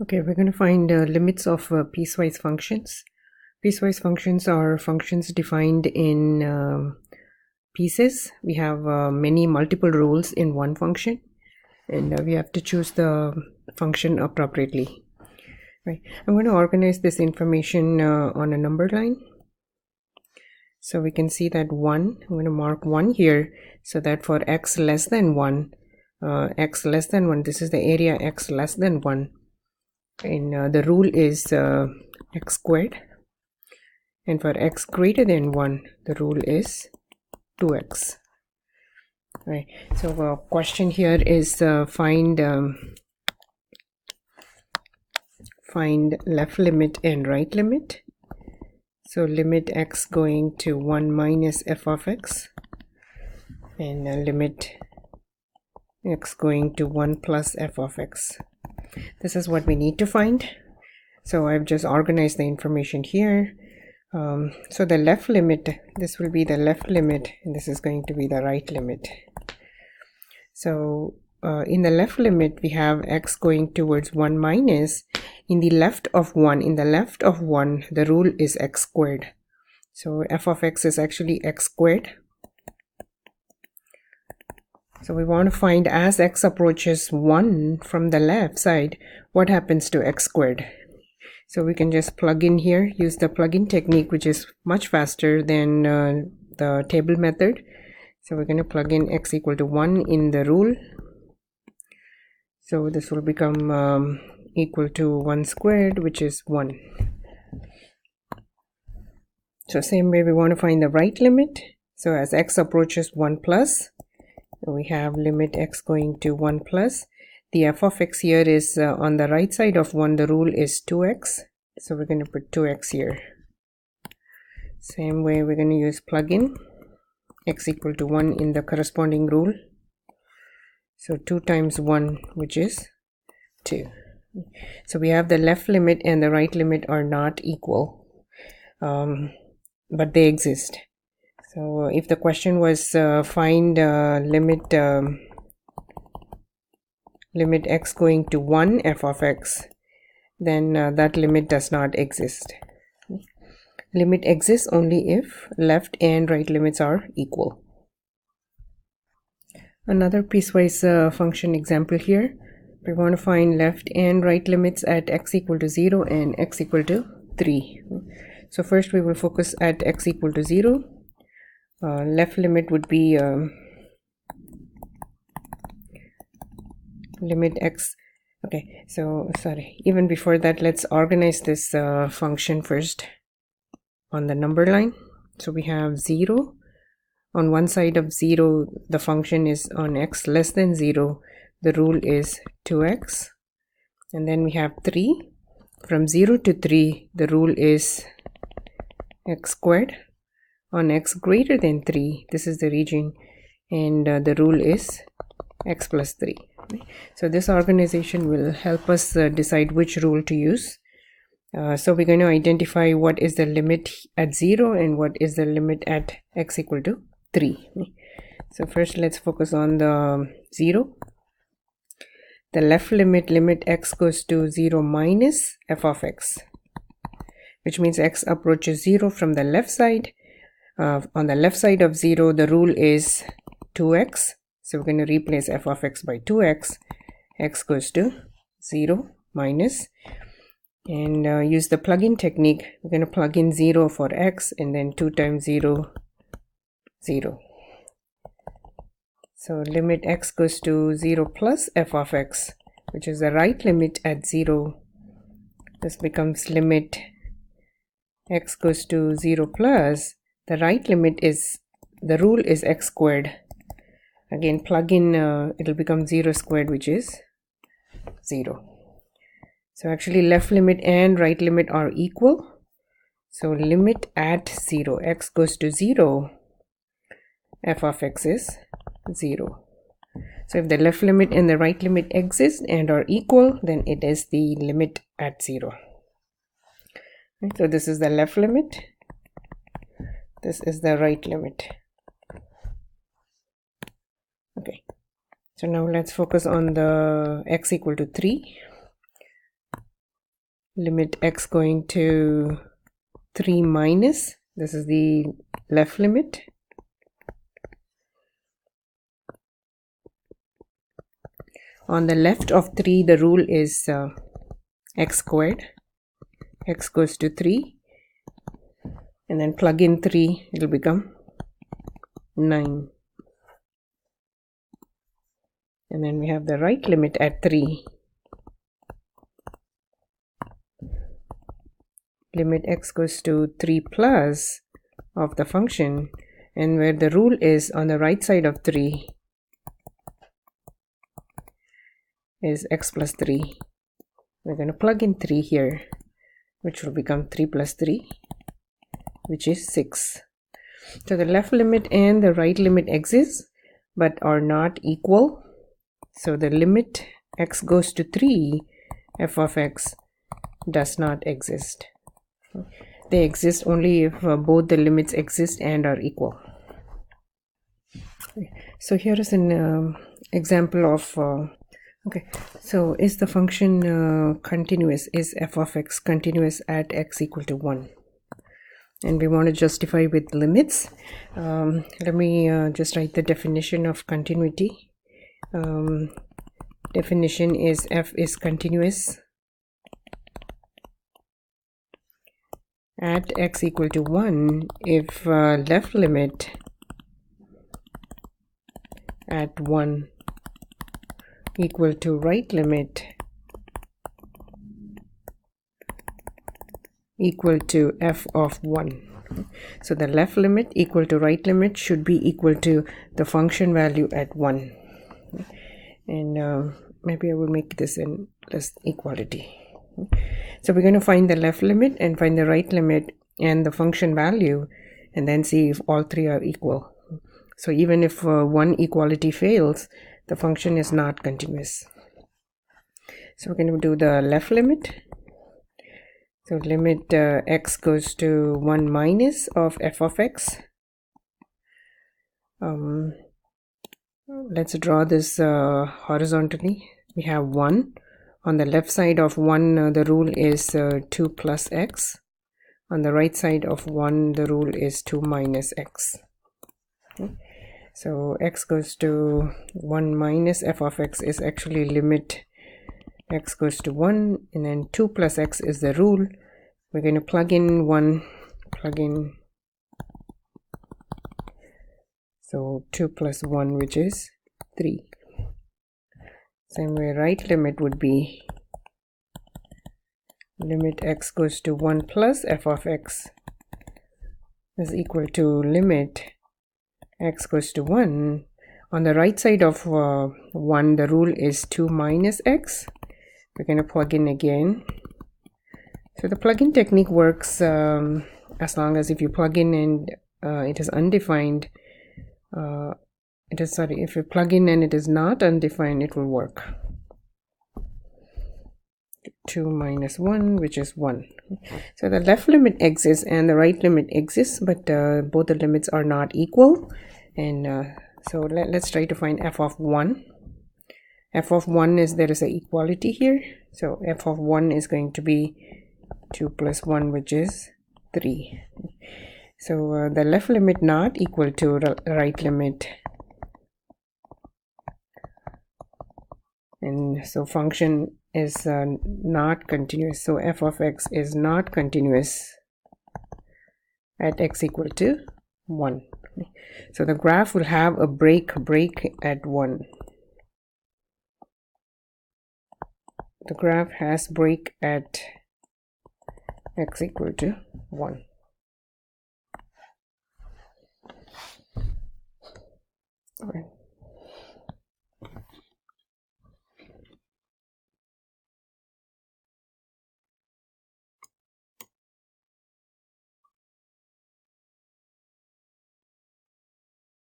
Okay, we're going to find limits of piecewise functions. Piecewise functions are functions defined in pieces. We have many multiple rules in one function, and we have to choose the function appropriately. Right. I'm going to organize this information on a number line. So we can see that 1, I'm going to mark 1 here, so that for x less than 1, this is the area x less than 1. And the rule is x squared, and for x greater than 1 the rule is 2x. Right, so a question here is find left limit and right limit. So limit x going to 1 minus f of x, and limit x going to 1 plus f of x. This is what we need to find. So I've just organized the information here. So the left limit, this will be the left limit, and this is going to be the right limit. So in the left limit we have x going towards 1 minus. In the left of 1, the rule is x squared. So f of x is actually x squared. So we want to find, as x approaches 1 from the left side, what happens to x squared. So we can just plug in here, use the plug-in technique, which is much faster than the table method. So we're going to plug in x equal to 1 in the rule. So this will become equal to 1 squared, which is 1. So same way we want to find the right limit. So as x approaches 1 plus, we have limit x going to 1 plus. The f of x here is on the right side of 1, the rule is 2x. So we're going to put 2x here. Same way we're going to use plug-in x equal to 1 in the corresponding rule. So 2 times 1, which is 2. So we have the left limit and the right limit are not equal, but they exist. So if the question was find limit x going to 1 f of x, then that limit does not exist. Limit exists only if left and right limits are equal. Another piecewise function example here. We want to find left and right limits at x equal to 0 and x equal to 3. So first we will focus at x equal to 0. Left limit would be limit x. Okay, so sorry, even before that, let's organize this function first on the number line. So we have 0. On one side of 0, the function is on x less than 0. The rule is 2x. And then we have 3. From 0 to 3, the rule is x squared. On x greater than 3, this is the region, and the rule is x plus 3. So this organization will help us decide which rule to use. So we're going to identify what is the limit at 0 and what is the limit at x equal to 3. So first let's focus on the 0. The left limit, limit x goes to 0 minus f of x, which means x approaches 0 from the left side. On the left side of 0, the rule is 2x. So we're going to replace f of x by 2x. X goes to 0 minus. And use the plug-in technique. We're going to plug in 0 for x, and then 2 times 0, 0. So limit x goes to 0 plus f of x, which is the right limit at 0. This becomes limit x goes to 0 plus. The right limit is, the rule is x squared. Again, plug in, it'll become 0 squared, which is 0. So actually left limit and right limit are equal. So limit at 0, x goes to 0, f of x is 0. So if the left limit and the right limit exist and are equal, then it is the limit at 0. Right, so this is the left limit. This is the right limit. Okay, so now let's focus on the x equal to 3. limit x going to 3 minus, this is the left limit, on the left of 3 the rule is x squared, x goes to 3, and then plug in 3, it will become 9. And then we have the right limit at 3. Limit x goes to 3 plus of the function, and where the rule is on the right side of 3 is x plus 3. We're going to plug in 3 here, which will become 3 plus 3, which is 6. So the left limit and the right limit exist but are not equal. So the limit x goes to 3, f of x does not exist. They exist only if both the limits exist and are equal. So here is an example of okay, so is the function continuous? Is f of x continuous at x equal to 1? And we want to justify with limits. Let me just write the definition of continuity. Definition is f is continuous at x equal to 1 if left limit at 1 equal to right limit equal to f of 1. So the left limit equal to right limit should be equal to the function value at 1. And maybe I will make this in less equality. So we're going to find the left limit and find the right limit and the function value, and then see if all three are equal. So even if one equality fails, the function is not continuous. So we're going to do the left limit. So limit x goes to 1 minus of f of x. Let's draw this horizontally. We have 1. On the left side of 1, the rule is 2 plus x. On the right side of 1, the rule is 2 minus x. Okay. So x goes to 1 minus f of x is actually limit x goes to 1, and then 2 plus x is the rule. We're going to plug in 1, plug in, so 2 plus 1, which is 3. Same way, right limit would be limit x goes to 1 plus f of x is equal to limit x goes to 1. On the right side of 1, the rule is 2 minus x. We're going to plug in again. So the plug-in technique works as long as if you plug in and it is undefined. If you plug in and it is not undefined, it will work. 2 minus 1, which is 1. So the left limit exists and the right limit exists, but both the limits are not equal. And so let's try to find f of 1. F of 1 is, there is an equality here. So f of 1 is going to be 2 plus 1, which is 3. So the left limit not equal to right limit. And so function is not continuous. So f of x is not continuous at x equal to 1. So the graph will have a break at 1. The graph has break at x equal to 1. All right.